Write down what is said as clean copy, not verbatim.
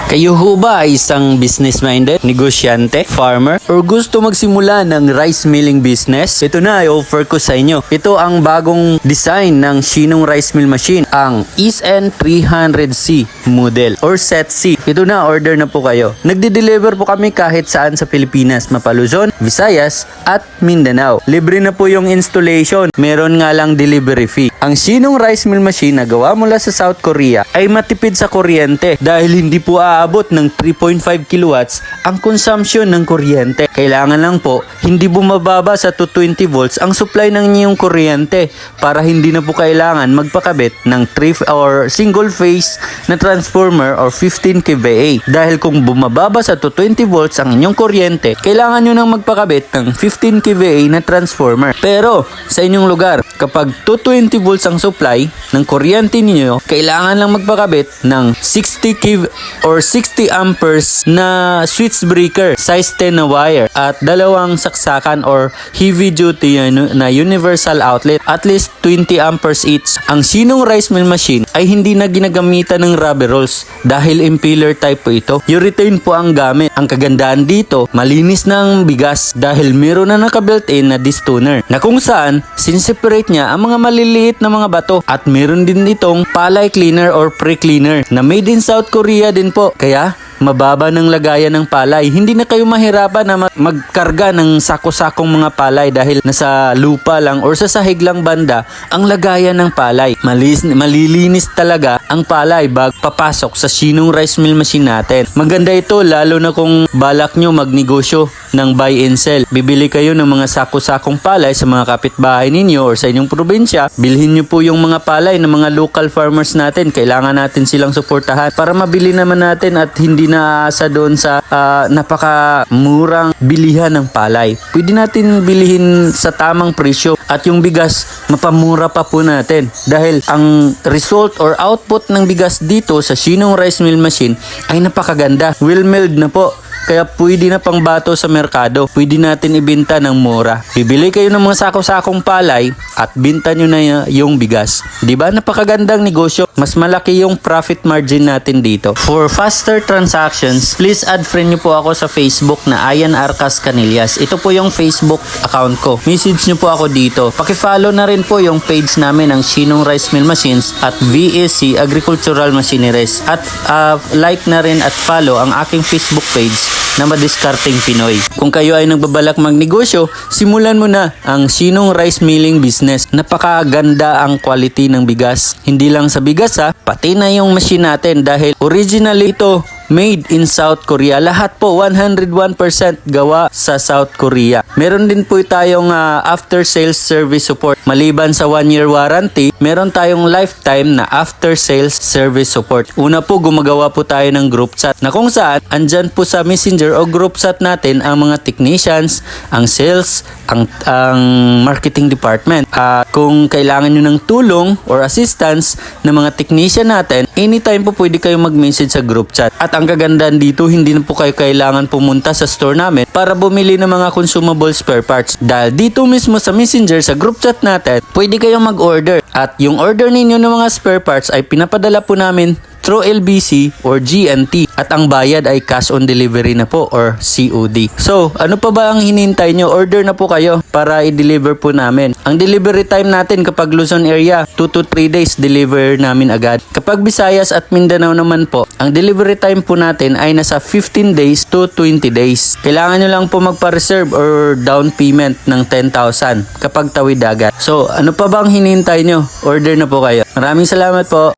Kayo ho ba ay isang business-minded, negosyante, farmer, or gusto magsimula ng rice milling business? Ito na, i-offer ko sa inyo. Ito ang bagong design ng Shinong Rice Mill Machine, ang SN300C model or Set C. Ito na, order na po kayo. Nagde-deliver po kami kahit saan sa Pilipinas, Mapa Luzon, Visayas, at Mindanao. Libre na po yung installation, meron nga lang delivery fee. Ang Shinong Rice Mill Machine na gawa mula sa South Korea ay matipid sa kuryente dahil hindi po aabot ng 3.5 kilowatts ang consumption ng kuryente. Kailangan lang po hindi bumababa sa 220 volts ang supply ng inyong kuryente para hindi na po kailangan magpakabit ng 3 or single phase na transformer or 15 kVA. Dahil kung bumababa sa 220 volts ang inyong kuryente, kailangan nyo nang magpakabit ng 15 kVA na transformer. Pero sa inyong lugar, kapag 220 volts ang supply ng kuryente ninyo, kailangan lang magpakabit ng 60 kV or 60 amperes na switch breaker size 10 na wire at dalawang saksakan or heavy duty na universal outlet at least 20 amperes each. Ang Shinong Rice Mill Machine ay hindi na ginagamitan ng rubber rolls dahil impeller type po ito. Urethane po ang gamit. Ang kagandahan dito, malinis na ang bigas dahil meron na naka-built-in na distoner na kung saan sinseparate niya ang mga maliliit na mga bato at meron din itong palay cleaner or pre-cleaner na made in South Korea din po. Kaya mababa ng lagayan ng palay. Hindi na kayo mahirapan na magkarga ng sako-sakong mga palay dahil nasa lupa lang or sa sahig lang banda ang lagayan ng palay. Malilinis talaga ang palay bag papasok sa Shinong Rice Mill Machine natin. Maganda ito lalo na kung balak nyo magnegosyo ng buy and sell. Bibili kayo ng mga sako-sakong palay sa mga kapitbahay ninyo or sa inyong probinsya. Bilhin nyo po yung mga palay ng mga local farmers natin. Kailangan natin silang suportahan para mabili naman natin at hindi naasa doon sa napakamurang bilihan ng palay. Pwede natin bilihin sa tamang presyo at yung bigas mapamura pa po natin dahil ang result or output ng bigas dito sa Shinong Rice Mill Machine ay napakaganda. Well milled na po. Kaya pwede na pang bato sa merkado. Pwede natin ibenta ng mura. Bibili kayo ng mga sako-sakong palay at binta nyo na yung bigas. Diba? Napakagandang negosyo. Mas malaki yung profit margin natin dito. For faster transactions, please add friend nyo po ako sa Facebook na Ayan Arcas Canillas. Ito po yung Facebook account ko. Message nyo po ako dito. Pakifollow na rin po yung page namin ng Shinong Rice Mill Machines at VAC Agricultural Machineries. At like na rin at follow ang aking Facebook page na Madiskarteng Pinoy. Kung kayo ay nagbabalak magnegosyo, simulan mo na ang Shinong Rice Milling Business. Napakaganda ang quality ng bigas. Hindi lang sa bigas pati na yung machine natin dahil originally ito made in South Korea. Lahat po 101% gawa sa South Korea. Meron din po tayong after sales service support. Maliban sa 1-year warranty, meron tayong lifetime na after sales service support. Una po, gumagawa po tayo ng group chat na kung saan andyan po sa messenger o group chat natin ang mga technicians, ang sales, ang marketing department. Kung kailangan nyo ng tulong or assistance ng mga technician natin, anytime po pwede kayo mag-message sa group chat. At ang kagandahan dito, hindi na po kayo kailangan pumunta sa store namin para bumili ng mga consumable spare parts. Dahil dito mismo sa messenger, sa group chat natin, pwede kayong mag-order. At yung order ninyo ng mga spare parts ay pinapadala po namin through LBC or GNT at ang bayad ay cash on delivery na po or COD. So, ano pa ba ang hinihintay nyo? Order na po kayo para i-deliver po namin. Ang delivery time natin kapag Luzon area, 2 to 3 days deliver namin agad. Kapag Visayas at Mindanao naman po, ang delivery time po natin ay nasa 15 days to 20 days. Kailangan nyo lang po magpa-reserve or down payment ng 10,000 kapag tawid dagat. So, ano pa ba ang hinihintay nyo? Order na po kayo. Maraming salamat po.